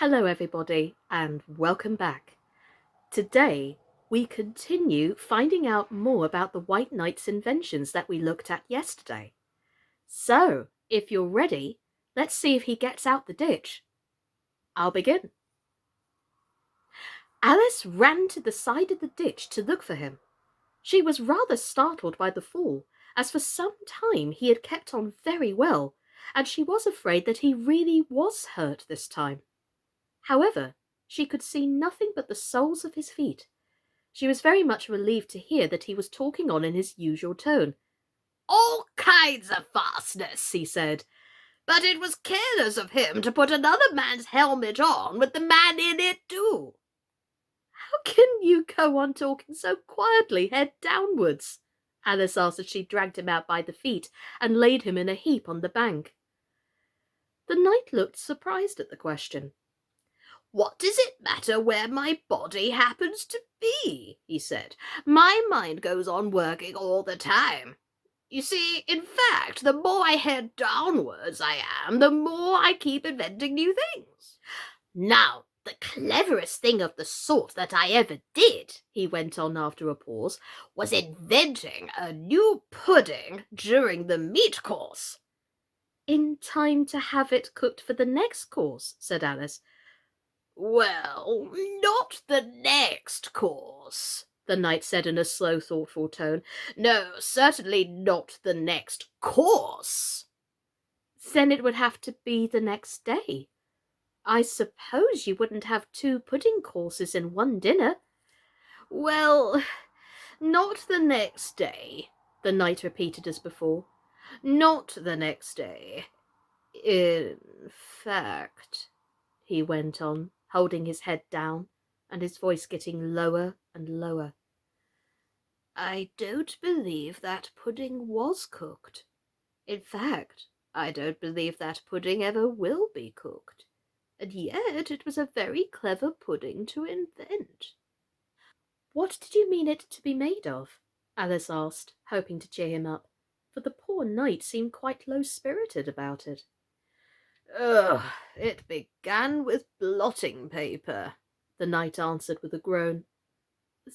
Hello everybody and welcome back. Today we continue finding out more about the White Knight's inventions that we looked at yesterday. So, if you're ready, let's see if he gets out the ditch. I'll begin. Alice ran to the side of the ditch to look for him. She was rather startled by the fall, as for some time he had kept on very well, and she was afraid that he really was hurt this time. However, she could see nothing but the soles of his feet. She was very much relieved to hear that he was talking on in his usual tone. "All kinds of fastness," he said, "but it was careless of him to put another man's helmet on with the man in it too." "How can you go on talking so quietly, head downwards?" Alice asked as she dragged him out by the feet and laid him in a heap on the bank. The knight looked surprised at the question. "What does it matter where my body happens to be?" he said. "My mind goes on working all the time. You see, in fact, the more I head downwards I am, the more I keep inventing new things. Now, the cleverest thing of the sort that I ever did," he went on after a pause, "was inventing a new pudding during the meat course." "In time to have it cooked for the next course," said Alice. "Well, not the next course," the knight said in a slow, thoughtful tone. "No, certainly not the next course." "Then it would have to be the next day. I suppose you wouldn't have 2 pudding courses in one dinner." "Well, not the next day," the knight repeated as before. "Not the next day. In fact," he went on, holding his head down and his voice getting lower and lower, "I don't believe that pudding was cooked. In fact, I don't believe that pudding ever will be cooked. And yet it was a very clever pudding to invent." "What did you mean it to be made of?" Alice asked, hoping to cheer him up, for the poor knight seemed quite low-spirited about it. "Ugh, it began with blotting paper," the knight answered with a groan.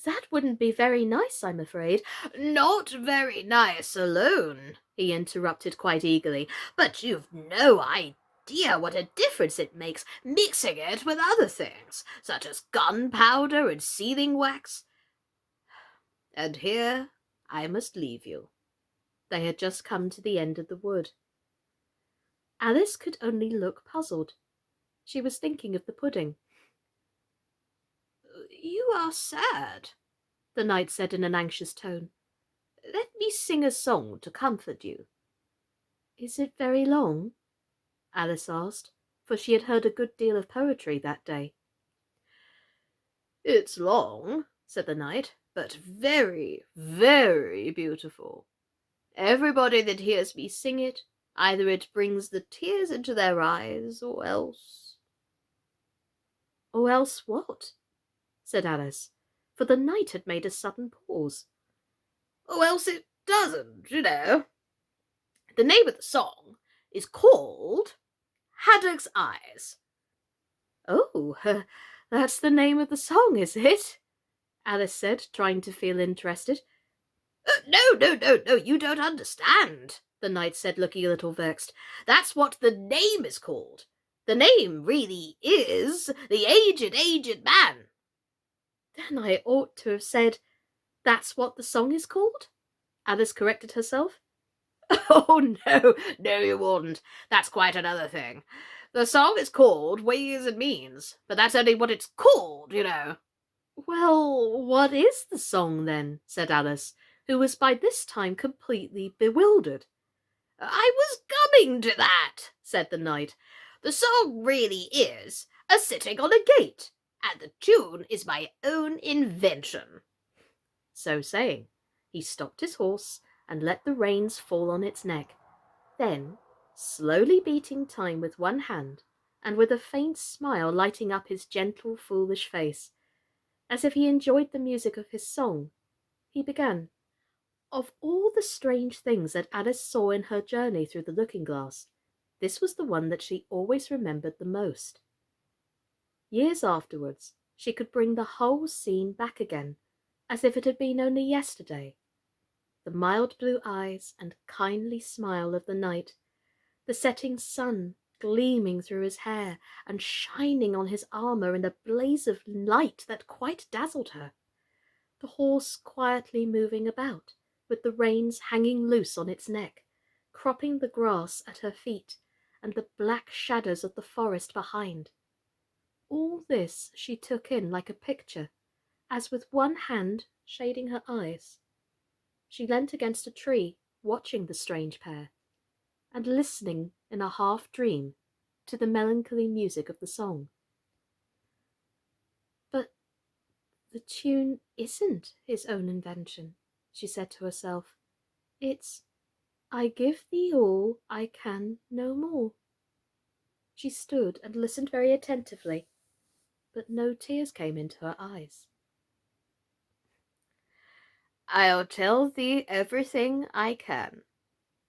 "That wouldn't be very nice, I'm afraid." "Not very nice alone," he interrupted quite eagerly, "but you've no idea what a difference it makes mixing it with other things, such as gunpowder and sealing wax. And here I must leave you." They had just come to the end of the wood. Alice could only look puzzled. She was thinking of the pudding. "You are sad," the knight said in an anxious tone. "Let me sing a song to comfort you." "Is it very long?" Alice asked, for she had heard a good deal of poetry that day. "It's long," said the knight, "but very, very beautiful. Everybody that hears me sing it, either it brings the tears into their eyes, or else—" "Or else what?" said Alice, for the knight had made a sudden pause. "Or else it doesn't, you know. The name of the song is called Haddock's Eyes." "Oh, that's the name of the song, is it?" Alice said, trying to feel interested. No, you don't understand," the knight said, looking a little vexed. "That's what the name is called. The name really is The Aged Man." "Then I ought to have said, that's what the song is called?" Alice corrected herself. "Oh, no, you oughtn't. That's quite another thing. The song is called Ways and Means, but that's only what it's called, you know." "Well, what is the song, then?" said Alice, who was by this time completely bewildered. "I was coming to that," said the knight. "The song really is A Sitting on a Gate, and the tune is my own invention." So saying, he stopped his horse and let the reins fall on its neck. Then, slowly beating time with one hand, and with a faint smile lighting up his gentle, foolish face, as if he enjoyed the music of his song, he began. Of all the strange things that Alice saw in her journey through the looking-glass, this was the one that she always remembered the most. Years afterwards, she could bring the whole scene back again, as if it had been only yesterday. The mild blue eyes and kindly smile of the knight, the setting sun gleaming through his hair and shining on his armour in a blaze of light that quite dazzled her, the horse quietly moving about, with the reins hanging loose on its neck, cropping the grass at her feet, and the black shadows of the forest behind. All this she took in like a picture, as with one hand shading her eyes, she leant against a tree, watching the strange pair, and listening in a half-dream to the melancholy music of the song. But the tune isn't his own invention, she said to herself. It's, I give thee all, I can no more. She stood and listened very attentively, but no tears came into her eyes. I'll tell thee everything I can.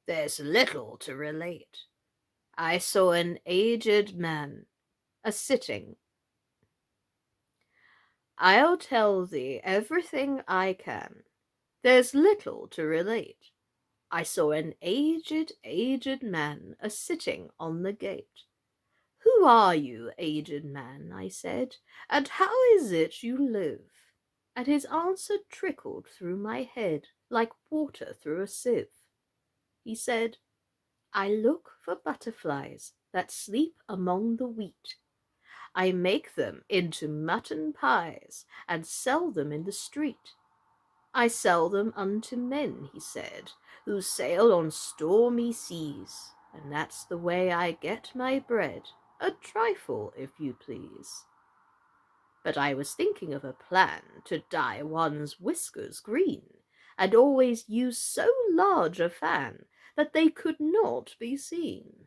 There's little to relate. I saw an aged man a-sitting. I'll tell thee everything I can. There's little to relate. I saw an aged man a-sitting on the gate. Who are you, aged man? I said, and how is it you live? And his answer trickled through my head like water through a sieve. He said, I look for butterflies that sleep among the wheat. I make them into mutton pies and sell them in the street. I sell them unto men, he said, who sail on stormy seas, and that's the way I get my bread, a trifle, if you please. But I was thinking of a plan to dye one's whiskers green, and always use so large a fan that they could not be seen.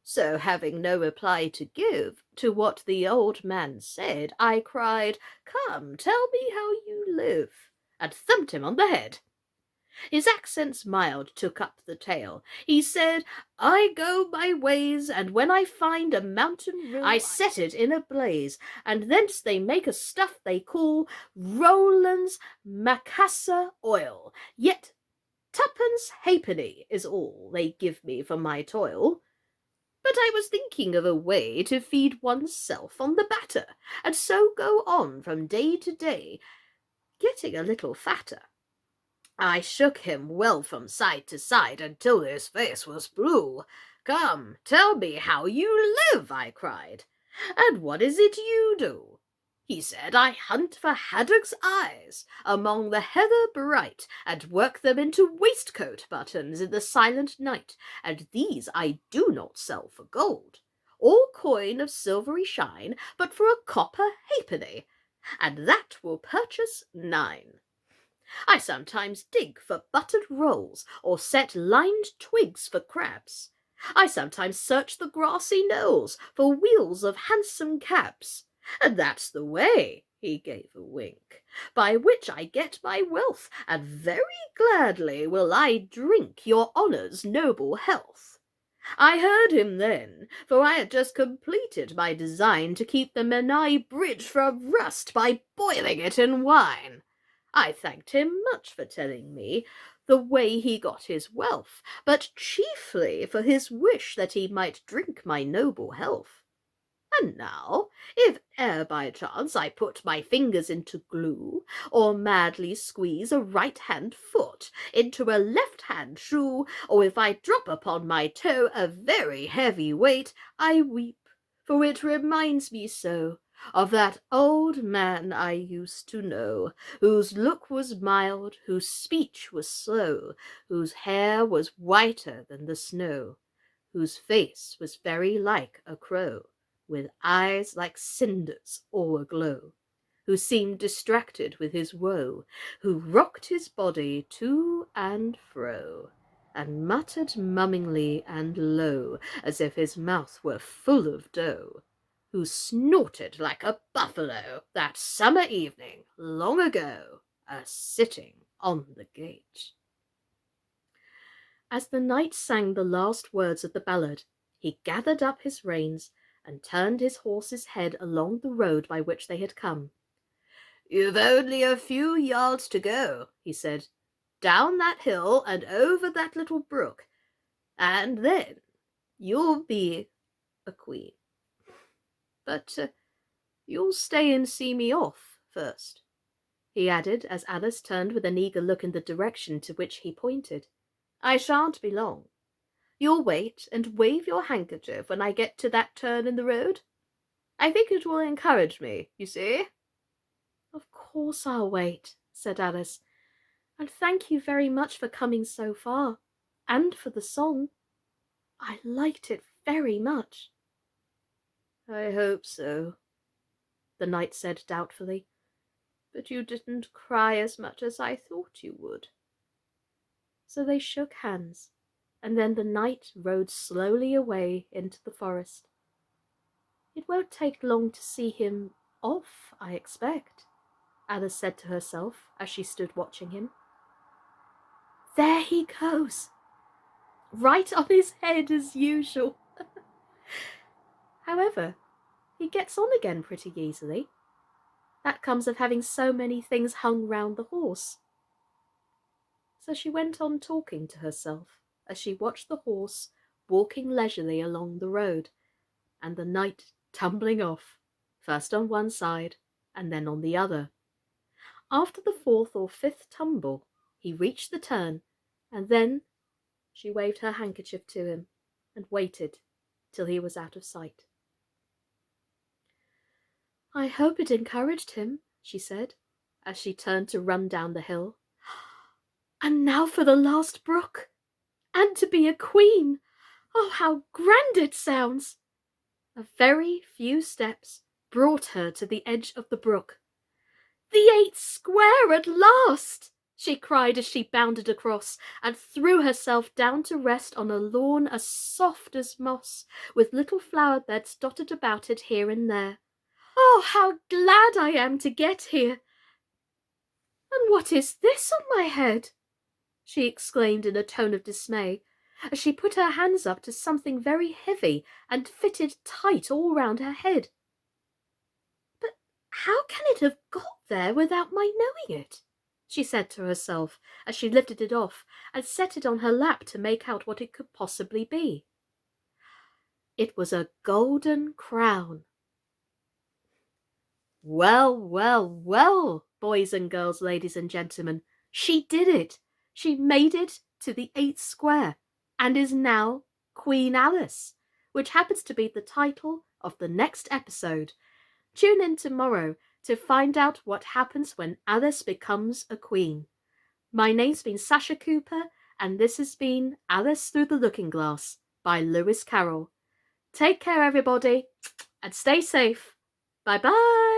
So, having no reply to give to what the old man said, I cried, Come, tell me how you live, and thumped him on the head. His accents mild took up the tale. He said, I go my ways, and when I find a mountain rill, I set it in a blaze, and thence they make a stuff they call Rowland's Macassar oil. Yet 2.5 halfpenny is all they give me for my toil. But I was thinking of a way to feed oneself on the batter, and so go on from day to day, getting a little fatter. I shook him well from side to side until his face was blue. Come, tell me how you live, I cried, and what is it you do? He said, I hunt for haddocks' eyes among the heather bright, and work them into waistcoat buttons in the silent night, and these I do not sell for gold, or coin of silvery shine, but for a copper halfpenny, and that will purchase 9. I sometimes dig for buttered rolls, or set lined twigs for crabs. I sometimes search the grassy knolls for wheels of handsome cabs. And that's the way, he gave a wink, by which I get my wealth, and very gladly will I drink your honour's noble health. I heard him then, for I had just completed my design to keep the Menai Bridge from rust by boiling it in wine. I thanked him much for telling me the way he got his wealth, but chiefly for his wish that he might drink my noble health. And now, if e'er by chance I put my fingers into glue, or madly squeeze a right-hand foot into a left-hand shoe, or if I drop upon my toe a very heavy weight, I weep, for it reminds me so of that old man I used to know, whose look was mild, whose speech was slow, whose hair was whiter than the snow, whose face was very like a crow, with eyes like cinders all aglow, who seemed distracted with his woe, who rocked his body to and fro, and muttered mummingly and low, as if his mouth were full of dough, who snorted like a buffalo that summer evening long ago, a-sitting on the gate. As the knight sang the last words of the ballad, he gathered up his reins and turned his horse's head along the road by which they had come. "You've only a few yards to go," he said, "down that hill and over that little brook, and then you'll be a queen. But you'll stay and see me off first," he added, as Alice turned with an eager look in the direction to which he pointed. "I shan't be long. You'll wait and wave your handkerchief when I get to that turn in the road. I think it will encourage me, you see." "Of course I'll wait," said Alice, "and thank you very much for coming so far, and for the song. I liked it very much." "I hope so," the knight said doubtfully, "but you didn't cry as much as I thought you would." So they shook hands, and then the knight rode slowly away into the forest. "It won't take long to see him off, I expect," Alice said to herself as she stood watching him. "There he goes, right on his head as usual." However, he gets on again pretty easily. That comes of having so many things hung round the horse. So she went on talking to herself as she watched the horse walking leisurely along the road, and the knight tumbling off, first on one side and then on the other. After the fourth or fifth tumble, he reached the turn, and then she waved her handkerchief to him and waited till he was out of sight. "I hope it encouraged him," she said, as she turned to run down the hill. "And now for the last brook! And to be a queen! Oh, how grand it sounds!" A very few steps brought her to the edge of the brook. "The 8th square at last!" she cried as she bounded across, and threw herself down to rest on a lawn as soft as moss, with little flower beds dotted about it here and there. "Oh, how glad I am to get here! And what is this on my head?" she exclaimed in a tone of dismay, as she put her hands up to something very heavy and fitted tight all round her head. "But how can it have got there without my knowing it?" she said to herself, as she lifted it off and set it on her lap to make out what it could possibly be. It was a golden crown. Well, well, well, boys and girls, ladies and gentlemen, she did it. She made it to the 8th square, and is now Queen Alice, which happens to be the title of the next episode. Tune in tomorrow to find out what happens when Alice becomes a queen. My name's been Sascha Cooper, and this has been Alice Through the Looking Glass by Lewis Carroll. Take care, everybody, and stay safe. Bye-bye.